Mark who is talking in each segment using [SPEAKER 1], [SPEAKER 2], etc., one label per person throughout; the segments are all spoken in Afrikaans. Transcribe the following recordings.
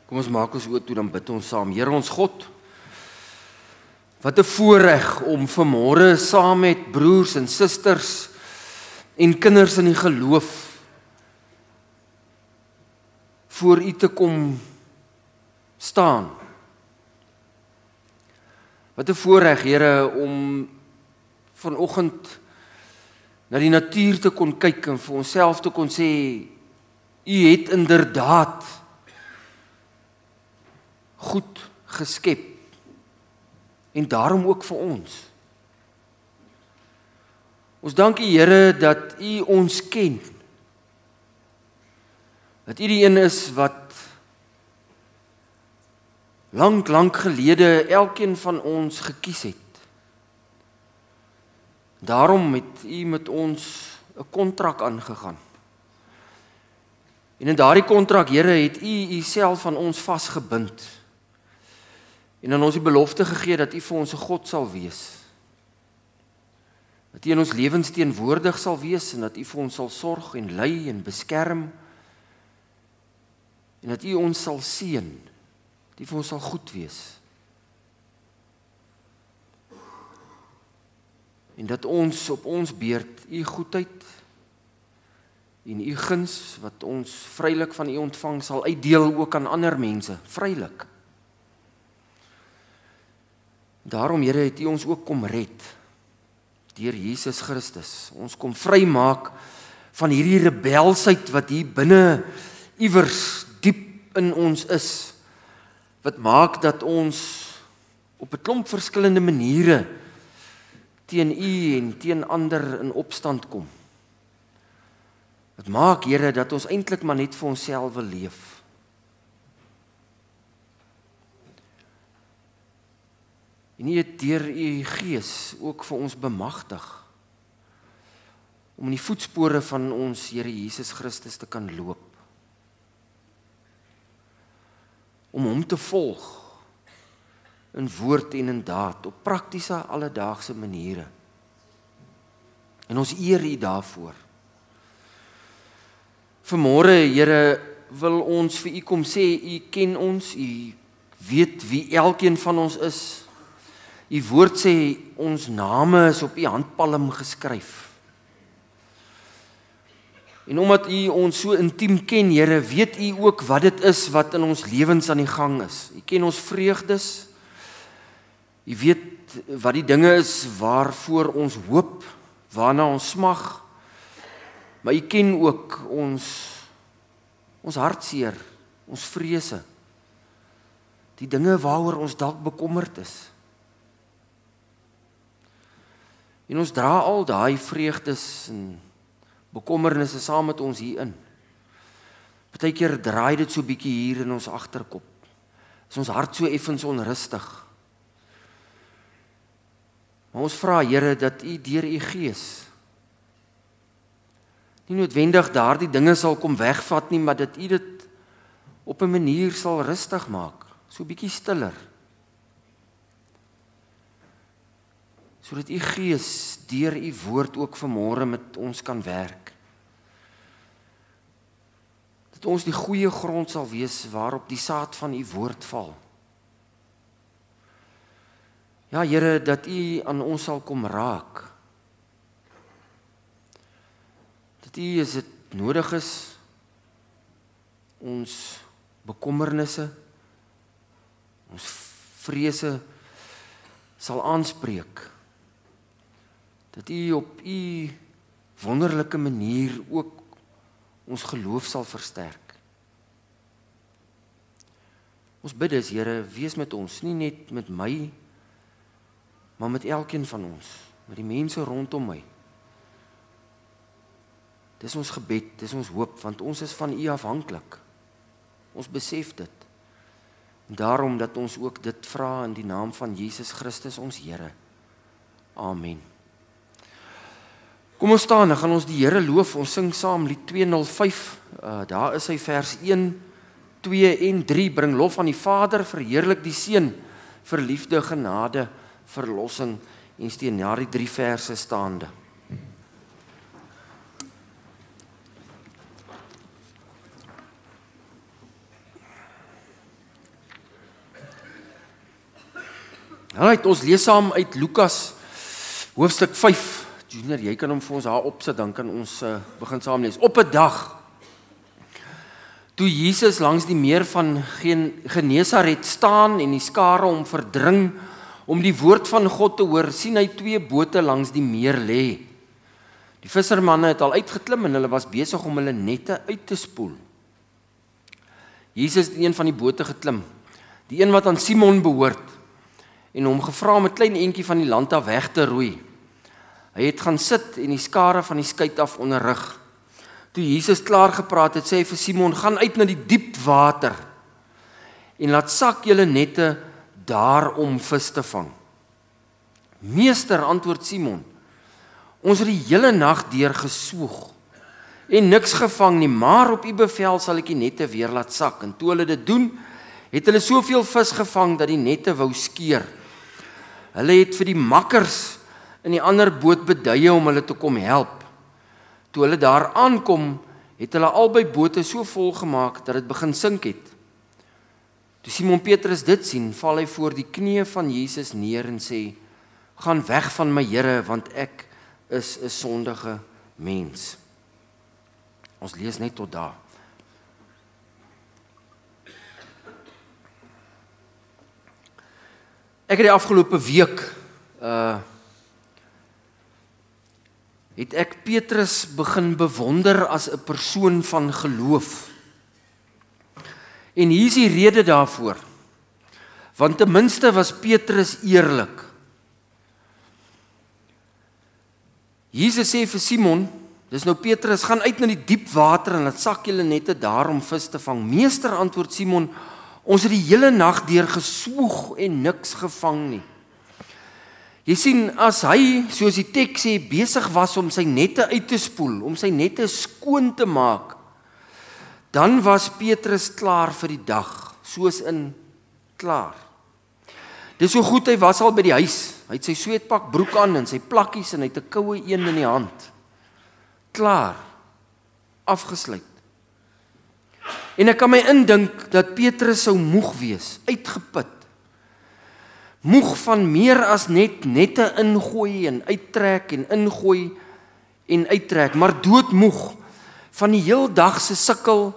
[SPEAKER 1] Kom ons maak ons oë toe, dan bid ons saam. Here ons God, wat 'n voorreg om vanmôre saam met broers en susters en kinders in die geloof voor U te kom staan. Wat 'n voorreg, Here, om vanoggend na die natuur te kon kyk en vir onsself te kon sê, U het inderdaad goed geskep en daarom ook vir ons. Ons dank U, Here, dat U ons ken. Dat U die een is wat lank gelede elkeen van ons gekies het. Daarom het U met ons 'n kontrak aangegaan. En in daardie kontrak, Here, het U self aan ons vasgebind. En aan ons die belofte gegee dat U vir ons 'n God sal wees. Dat U in ons lewens teenwoordig sal wees en dat U vir ons sal sorg en lei en beskerm. En dat U ons sal seën. Dat U vir ons sal goed wees. En dat ons op ons beurt U goedheid en U guns wat ons vrylik van U ontvang sal uitdeel ook aan ander mense, vrylik. Daarom, Here, het U ons ook kom red deur Jesus Christus. Ons kom vrymaak van hierdie rebelsheid wat hier binne iewers diep in ons is, wat maak dat ons op 'n klomp verskillende maniere teen U en teen ander in opstand kom. Wat maak, Here, dat ons eintlik maar net vir onsself wil leef. En U het deur U Gees ook vir ons bemagtig om in die voetspore van ons Here Jesus Christus te kan loop. Om Hom te volg in woord en in daad, op praktiese alledaagse maniere. En ons eer U daarvoor. Vanmôre, Here, wil ons vir U kom sê, U ken ons, U weet wie elkeen van ons is. U woord sê, ons name is op U handpalm geskryf. En omdat U ons so intiem ken, Here, weet U ook wat dit is wat in ons lewens aan die gang is. U ken ons vreugdes. U weet wat die dinge is waarvoor ons hoop, waarna ons smag. Maar U ken ook ons hartseer, ons vrese. Die dinge waaroor ons dalk bekommerd is. En ons dra al daai vreugdes en bekommernisse saam met ons hier in. Partykeer draai dit so bietjie hier in ons agterkop. Is ons hart so effens onrustig. Maar ons vra, Here, dat U deur U Gees nie noodwendig daardie dinge sal kom wegvat nie, maar dat U dit op 'n manier sal rustig maak, so bietjie stiller. Sodat U Gees deur U woord ook vanmôre met ons kan werk. Dat ons die goeie grond sal wees waarop die saad van U woord val. Ja, Here, dat U aan ons sal kom raak. Dat U, as dit nodig is, ons bekommernisse, ons vrese sal aanspreek. Dat U op U wonderlike manier ook ons geloof sal versterk. Ons bid is, Here, wees met ons, nie net met my, maar met elkeen van ons, met die mense rondom my. Dis ons gebed, dis ons hoop, want ons is van U afhanklik. Ons besef dit. En daarom dat ons ook dit vra in die naam van Jesus Christus, ons Here. Amen. Kom ons staan, dan gaan ons die Here loof. Ons sing saam lied 205. Daar is hy vers 1, 2 en 3. Bring lof aan die Vader, verheerlik die Seun, vir liefde, genade, verlossing en steun na die 3 verse staande. Alright, ons lees saam uit Lukas hoofstuk 5. Junior, jy kan hom vir ons daar opsit, dan kan ons begin saam lees. Op 'n dag, toe Jesus langs die meer van Genesaret staan en die skare hom verdring om die woord van God te hoor, sien hy 2 bote langs die meer lê. Die vissermanne het al uitgeklim en hulle was besig om hulle nette uit te spoel. Jesus het in een van die bote geklim, die een wat aan Simon behoort, en hom gevra om 'n klein entjie van die land af weg te roei. Hy het gaan sit en die skare van die skei af onderrig. Toe Jesus klaar gepraat het, sê hy vir Simon, gaan uit na die diep water en laat sak julle nette daar om vis te vang. Meester, antwoord Simon, ons het die hele nag deur geswoeg en niks gevang nie, maar op u bevel sal ek die nette weer laat sak. En toe hulle dit doen, het hulle soveel vis gevang dat die nette wou skeur. Hulle het vir die makkers in die ander boot beduie om hulle te kom help. Toe hulle daar aankom, het hulle albei bote so vol gemaak dat dit begin sink het. Toe Simon Petrus dit sien, val hy voor die knieë van Jesus neer en sê, gaan weg van my Here, want ek is 'n sondige mens. Ons lees net tot daar. Ek het die afgelope week het ek Petrus begin bewonder as 'n persoon van geloof. En hier is die rede daarvoor. Want ten minste was Petrus eerlik. Jesus sê vir Simon, dis nou Petrus, gaan uit na die diep water en laat sak julle nette daar om vis te vang. Meester, antwoord Simon, ons het die hele nag deur geswoeg en niks gevang nie. Jy sien, as hy, soos die teks sê, besig was om sy nette uit te spoel, om sy nette skoon te maak, dan was Petrus klaar vir die dag, soos in klaar. Dis so goed, hy was al by die huis, hy het sy sweetpak broek aan en sy plakkies en hy het 'n koue een in die hand. Klaar, afgesluit. En ek kan my indink dat Petrus sou moeg wees, uitgeput. Moeg van meer as net nette ingooi en uittrek en ingooi en uittrek, maar doodmoeg van die heel dag se sukkel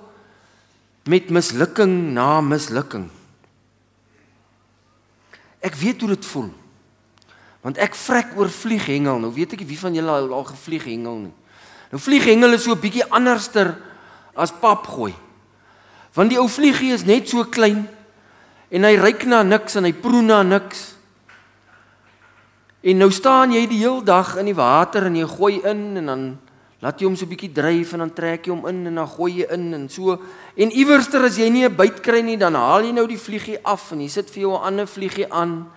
[SPEAKER 1] met mislukking na mislukking. Ek weet hoe dit voel, want ek vrek oor vlieghengel. Nou weet ek nie wie van julle al gevlieghengel nie. Nou vlieghengel is so 'n bietjie anderster as papgooi. Want die ou vliegie is net so klein en hy ruik na niks en hy proe na niks. En nou staan jy die hele dag in die water en jy gooi in en dan laat jy hom so 'n bietjie dryf en dan trek jy hom in en dan gooi jy in en so. En iewerster as jy nie 'n byt kry nie, dan haal jy nou die vliegie af en jy sit vir jou 'n ander vliegie aan.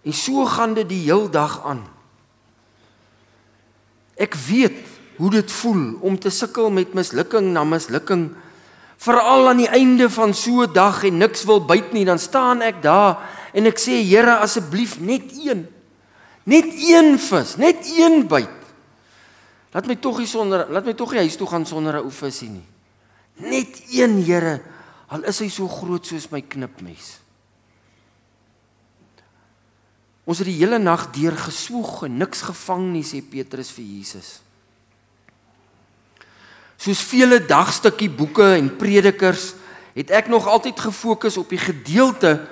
[SPEAKER 1] En so gaan dit die heel dag aan. Ek weet hoe dit voel om te sukkel met mislukking na mislukking. Veral aan die einde van so 'n dag en niks wil byt nie, dan staan ek daar en ek sê, Here, asseblief net een. Net een vis, net een byt. Laat my tog nie huis toe gaan sonder 'n ou visie nie. Net een, Here, al is hy so groot soos my knipmes. Ons het die hele nag deur geswoeg en niks gevang nie, sê Petrus vir Jesus. Soos vele dagstukkie boeke en predikers, het ek nog altyd gefokus op die gedeelte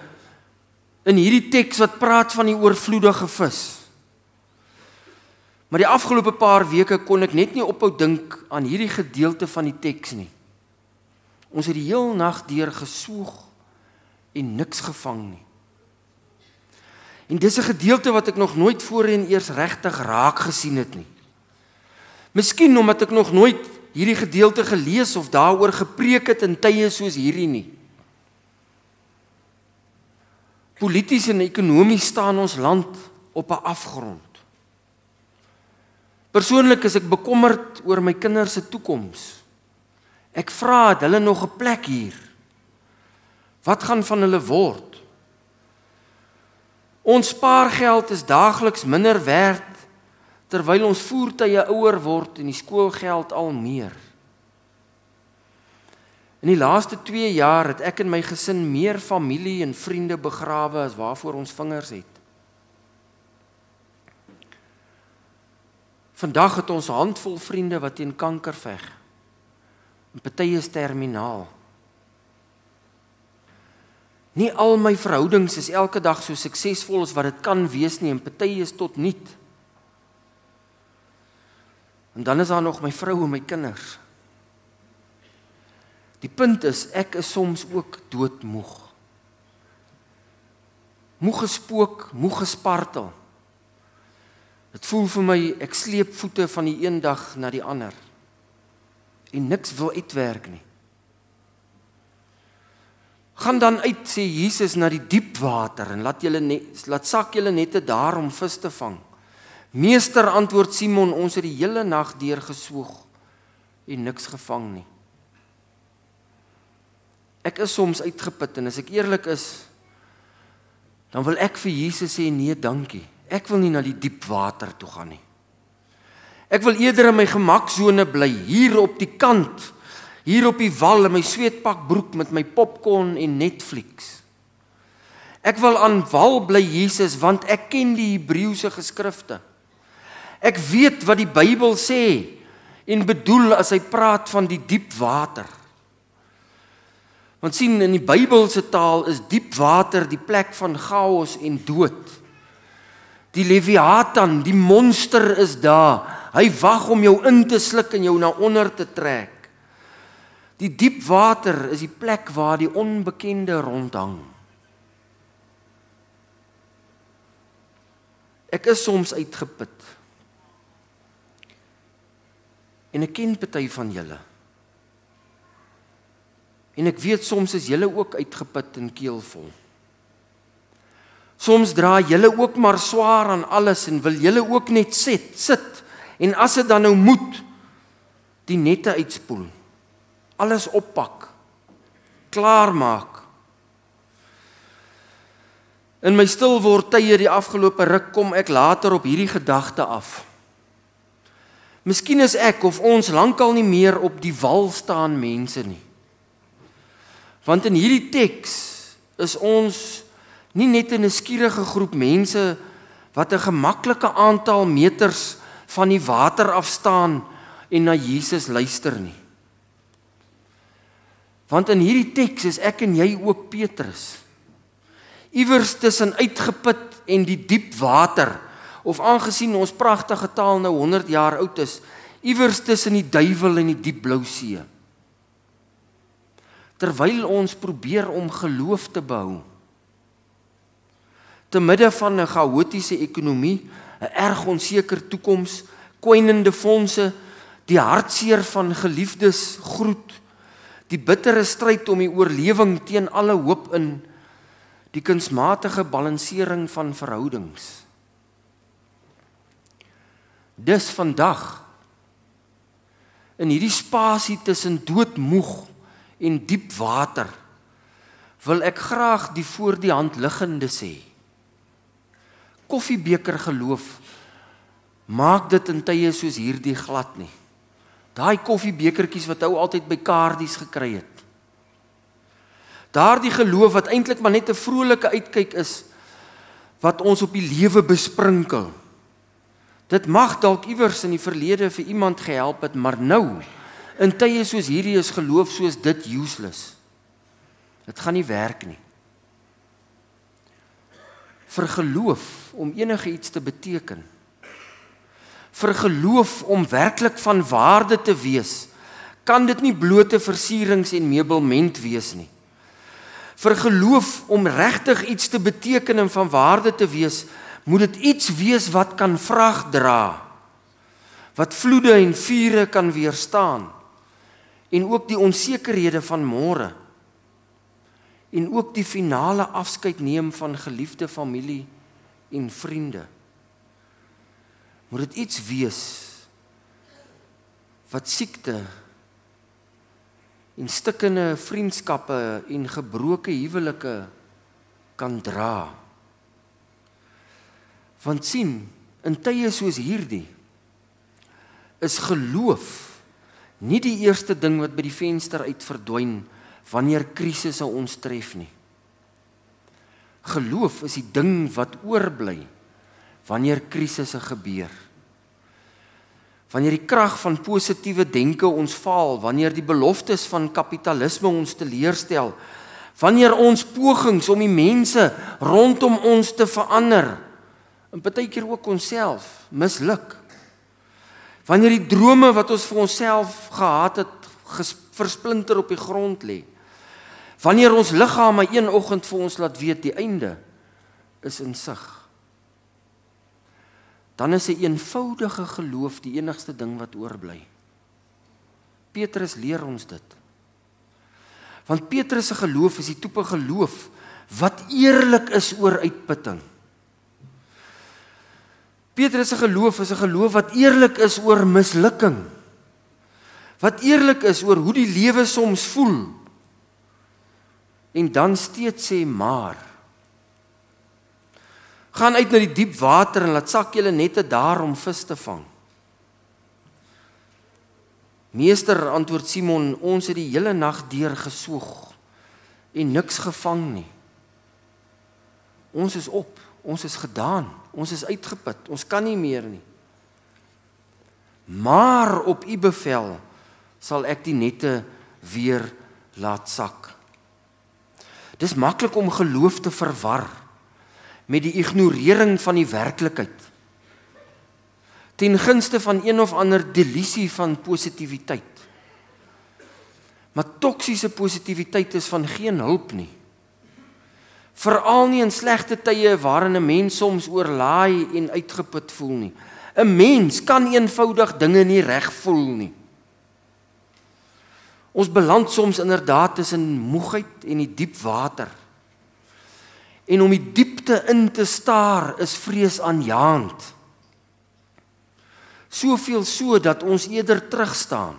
[SPEAKER 1] in hierdie teks wat praat van die oorvloedige vis. Maar die afgelope paar weke kon ek net nie ophou dink aan hierdie gedeelte van die teks nie. Ons het die heel nag deur geswoeg en niks gevang nie. En dis 'n gedeelte wat ek nog nooit voorheen eers regtig raak gesien het nie. Miskien omdat ek nog nooit hierdie gedeelte gelees of daaroor gepreek het in tye soos hierdie nie. Polities en ekonomies staan ons land op 'n afgrond. Persoonlik is ek bekommerd oor my kinders se toekoms. Ek vra, het hulle nog 'n plek hier? Wat gaan van hulle word? Ons spaargeld is daagliks minder werd, terwyl ons voertuie ouer word en die skoolgeld al meer. In die laaste 2 jaar het ek en my gesin meer familie en vriende begrawe as waarvoor ons vingers het. Vandag het ons 'n handvol vriende wat teen kanker veg. En party is terminaal. Nie al my verhoudings is elke dag so suksesvol as wat dit kan wees nie, en party is tot niet. En dan is daar nog my vrou en my kinders. Die punt is, ek is soms ook doodmoeg. Moeg gespook, moeg gespartel. Dit voel vir my, ek sleep voete van die een dag na die ander. En niks wil uitwerk nie. Gaan dan uit, sê Jesus, na die diep water en laat sak julle nette daar om vis te vang. Meester, antwoord Simon, ons het die hele nag deur geswoeg en niks gevang nie. Ek is soms uitgeput en as ek eerlik is, dan wil ek vir Jesus sê, nee, dankie. Ek wil nie na die diep water toe gaan nie. Ek wil eerder in my gemaksone bly, hier op die kant, hier op die wal in my sweetpak broek met my popcorn en Netflix. Ek wil aan wal bly, Jesus, want ek ken die Hebreëse geskrifte. Ek weet wat die Bybel sê en bedoel as hy praat van die diep water. Want sien, in die Bybelse taal is diep water die plek van chaos en dood. Die Leviathan, die monster is daar. Hy wag om jou in te sluk en jou na onder te trek. Die diep water is die plek waar die onbekende rondhang. Ek is soms uitgeput. En ek ken party van julle. En ek weet soms is julle ook uitgeput en keelvol. Soms dra julle ook maar swaar aan alles en wil julle ook net sit en as dit dan nou moet, die nette uitspoel, alles oppak, klaarmaak. In my stilword tye die afgelope ruk kom ek later op hierdie gedagte af. Miskien is ek of ons lankal nie meer op die wal staan mense nie. Want in hierdie teks is ons nie net 'n nuuskierige groep mense wat 'n gemaklike aantal meters van die water af staan en na Jesus luister nie. Want in hierdie teks is ek en jy ook Petrus. Iewers tussen uitgeput en die diep water, of aangesien ons pragtige taal nou 100 jaar oud is, iewers tussen die duiwel en die diep blou see. Terwyl ons probeer om geloof te behou. Te midde van 'n chaotiese ekonomie, 'n erg onseker toekoms, kwynende fondse, die hartseer van geliefdes groet, die bittere stryd om die oorlewing teen alle hoop in, die kunsmatige balansering van verhoudings. Dis vandag, in hierdie spasie tussen doodmoeg en diep water, wil ek graag die voor die hand liggende sê. Koffiebeker geloof, maak dit in tye soos hierdie glad nie. Daai koffiebekertjies wat ou altyd by kaardies gekry het. Daardie geloof wat eintlik maar net 'n vrolike uitkyk is, wat ons op die lewe besprinkel. Dit mag dalk iewers in die verlede vir iemand gehelp het, maar nou, in tye soos hierdie is geloof soos dit useless. Dit gaan nie werk nie. Vir geloof om enige iets te beteken, vir geloof om werklik van waarde te wees, kan dit nie blote versierings en meubelment wees nie. Vir geloof om regtig iets te beteken en van waarde te wees, moet dit iets wees wat kan vrag dra, wat vloede en vure kan weerstaan, en ook die onsekerhede van môre, en ook die finale afskeid neem van geliefde familie en vriende. Moet dit iets wees wat siekte en stikkende vriendskappe en gebroke huwelike kan dra. Want sien, in tye soos hierdie is geloof nie die eerste ding wat by die venster uit verdwyn wanneer krisisse ons tref nie. Geloof is die ding wat oorbly wanneer krisisse gebeur. Wanneer die krag van positiewe denke ons faal, wanneer die beloftes van kapitalisme ons teleurstel, wanneer ons pogings om die mense rondom ons te verander, en partykeer ook onsself, misluk. Wanneer die drome wat ons vir onsself gehad het, versplinter op die grond lê. Wanneer ons liggame een oggend vir ons laat weet, die einde is in sig. Dan is 'n eenvoudige geloof die enigste ding wat oorbly. Petrus leer ons dit. Want Petrus se geloof is die tipe geloof wat eerlik is oor uitputting. Petrus se geloof is 'n geloof wat eerlik is oor mislukking. Wat eerlik is oor hoe die lewe soms voel. En dan steeds sê maar. Gaan uit na die diep water en laat sak julle nette daar om vis te vang. Meester, antwoord Simon, ons het die hele nag deur gesoog en niks gevang nie. Ons is op, ons is gedaan, ons is uitgeput, ons kan nie meer nie. Maar op u bevel sal ek die nette weer laat sak. Dis maklik om geloof te verwar met die ignorering van die werklikheid, ten gunste van een of ander delusie van positiwiteit. Maar toksiese positiwiteit is van geen hulp nie. Veral nie in slegte tye waarin 'n mens soms oorlaai en uitgeput voel nie. 'n Mens kan eenvoudig dinge nie reg voel nie. Ons beland soms inderdaad tussen moegheid en die diep water. En om die diepte in te staar is vreesaanjaend. Soveel so dat ons eerder terugstaan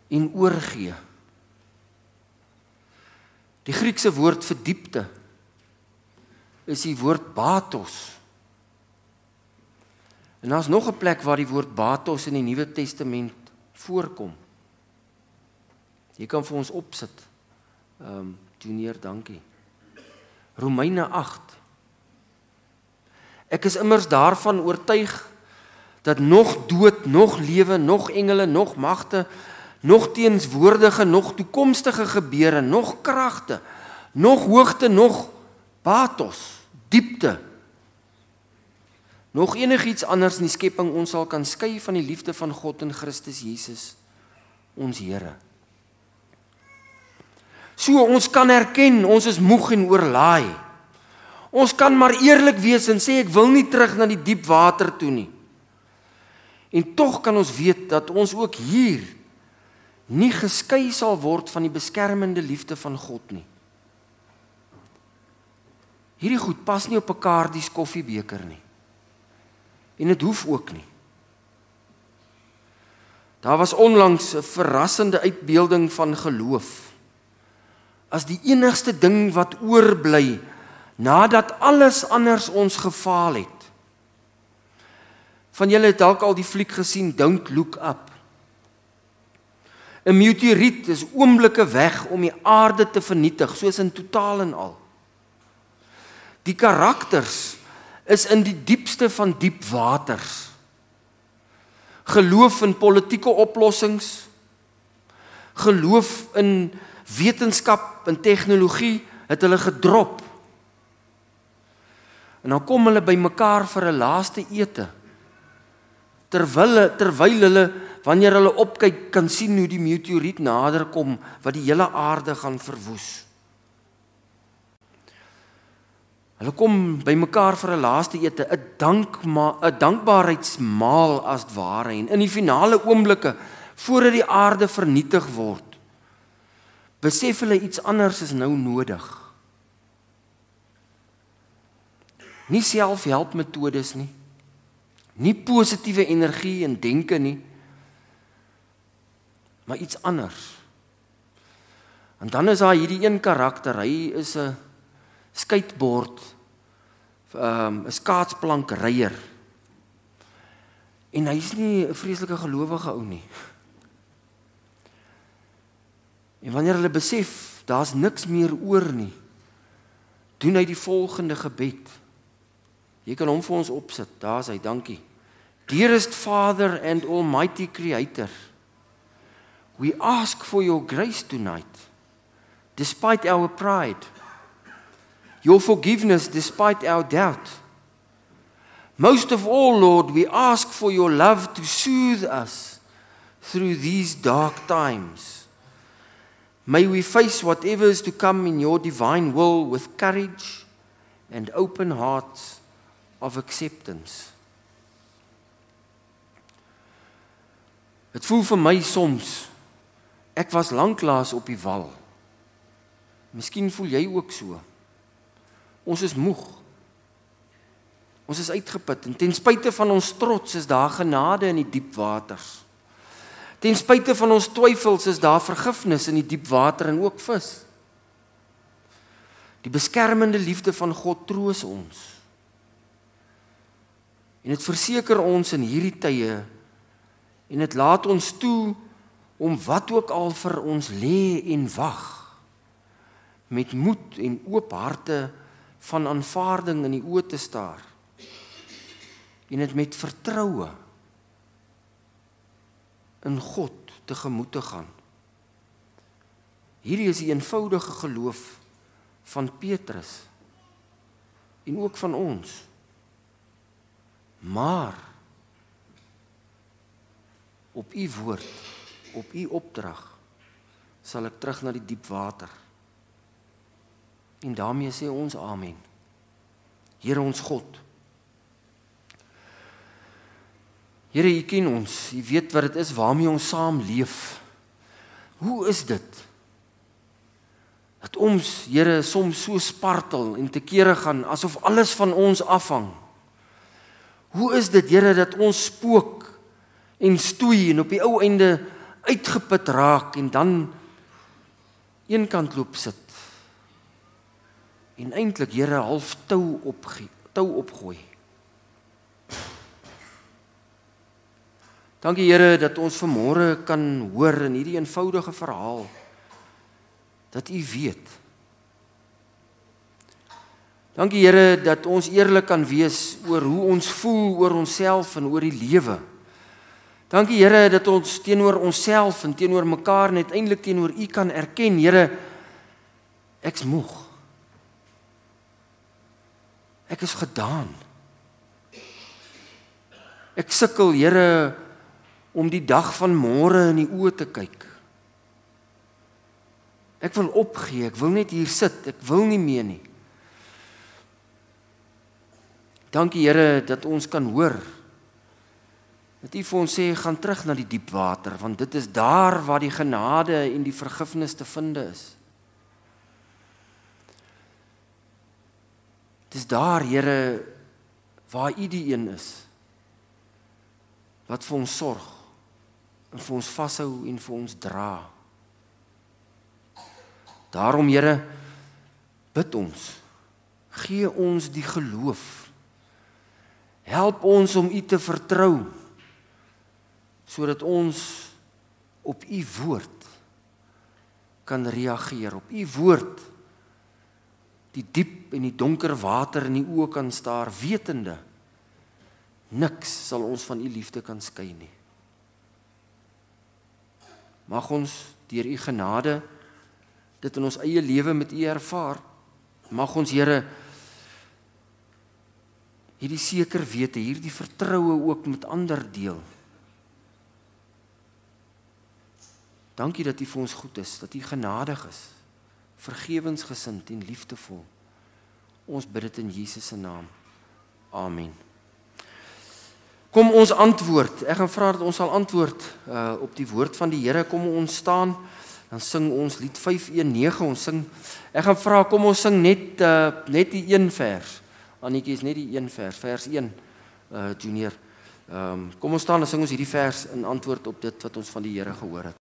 [SPEAKER 1] en oorgee. Die Griekse woord vir diepte is die woord batos. En daar's nog 'n plek waar die woord batos in die Nuwe Testament voorkom. Jy kan vir ons opsit. Junior, dankie. Romeine 8. Ek is immers daarvan oortuig dat nog dood, nog lewe, nog engele, nog magte, nog teenswoordige, nog toekomstige gebeure, nog kragte, nog hoogte, nog batos, diepte, nog enigiets anders in die skepping ons sal kan skei van die liefde van God in Christus Jesus, ons Here. So, ons kan erken, ons is moeg en oorlaai. Ons kan maar eerlik wees en sê, ek wil nie terug na die diep water toe nie. En tog kan ons weet dat ons ook hier nie geskei sal word van die beskermende liefde van God nie. Hierdie goed pas nie op 'n kaardies koffiebeker nie. En dit hoef ook nie. Daar was onlangs 'n verrassende uitbeelding van geloof as die enigste ding wat oorbly nadat alles anders ons gefaal het. Van julle het dalk al die fliek gesien, Don't Look Up. 'n Meteoriet is oomblikke weg om die aarde te vernietig, soos in totaal en al. Die karakters is in die diepste van diep waters. Geloof in politieke oplossings, geloof in wetenskap en tegnologie het hulle gedrop. En dan kom hulle by mekaar vir 'n laaste ete. Terwyl hulle, wanneer hulle opkyk, kan sien hoe die meteoriet nader kom, wat die hele aarde gaan verwoes. Hulle kom by mekaar vir 'n laaste ete, 'n dankbaarheidsmaal as ware, en in die finale oomblikke, voordat die aarde vernietig word, besef hulle iets anders is nou nodig. Nie selfhelpmetodes nie, nie positiewe energie en denke nie, maar iets anders. En dan is daar hierdie een karakter, hy is 'n skateboard, 'n skaatsplank ryer. En hy's nie 'n vreeslike gelowige ou nie. En wanneer hulle besef, daar's niks meer oor nie, doen hy die volgende gebed. Jy kan hom vir ons opsit, daar's hy, dankie. Dearest Father and Almighty Creator, we ask for your grace tonight, despite our pride, your forgiveness despite our doubt. Most of all, Lord, we ask for your love to soothe us through these dark times. May we face whatever is to come in your divine will with courage and open hearts of acceptance. Het voel vir my soms, ek was lanklaas op die wal. Miskien voel jy ook so. Ons is moeg. Ons is uitgeput en ten spyte van ons trots is daar genade in die diep waters. Ten spyte van ons twyfels is daar vergifnis in die diep water en ook vis. Die beskermende liefde van God troos ons. En dit verseker ons in hierdie tye en dit laat ons toe om wat ook al vir ons lê en wag, met moed en oop harte van aanvaarding in die oë te staar, en dit met vertroue in God tegemoet te gaan. Hierdie is die eenvoudige geloof van Petrus, en ook van ons. Maar, op u woord, op u opdrag, sal ek terug na die diep water. En daarmee sê ons amen. Here ons God. Here, u ken ons, u weet wat dit is waarmee ons saam leef. Hoe is dit? Dat ons, Here, soms so spartel en te kere gaan, asof alles van ons afhang. Hoe is dit, Here, dat ons spook en stoei en op die ou einde uitgeput raak en dan eenkant loop sit. En eintlik, Here, half tou opgooi. Dankie, Here, dat ons vanmôre kan hoor in hierdie eenvoudige verhaal dat u weet. Dankie, Here, dat ons eerlik kan wees oor hoe ons voel oor onsself en oor die lewe. Dankie, Here, dat ons teenoor onsself en teenoor mekaar net eintlik teenoor u kan erken, Here, ek's moeg. Ek is gedaan. Ek sukkel, Here, om die dag van môre in die oë te kyk. Ek wil opgee, ek wil net hier sit, ek wil nie meer nie. Dankie, Here, dat ons kan hoor, dat u vir ons sê, gaan terug na die diep water, want dit is daar waar die genade en die vergifnis te vind is. Dit is daar, Here, waar u die een is, wat vir ons sorg, en vir ons vashou en vir ons dra. Daarom, Here, bid ons, gee ons die geloof, help ons om u te vertrou, sodat ons op u woord kan reageer, op u woord die diep en die donker water in die oë kan staar, wetende, niks sal ons van u liefde kan skei nie. Mag ons deur u genade dit in ons eie lewe met u ervaar. Mag ons, Here, hierdie seker wete, hierdie vertroue ook met ander deel. Dankie dat u vir ons goed is, dat u genadig is, vergewensgesind en liefdevol. Ons bid dit in Jesus se naam. Amen. Kom ons antwoord. Ek gaan vra dat ons sal antwoord op die woord van die Here. Kom ons staan, dan sing ons lied 519. Ons sing. Ek gaan vra, kom ons sing net die een vers. Annetjie is net die een vers 1, Junior. Kom ons staan, dan sing ons hierdie vers in antwoord op dit wat ons van die Here gehoor het.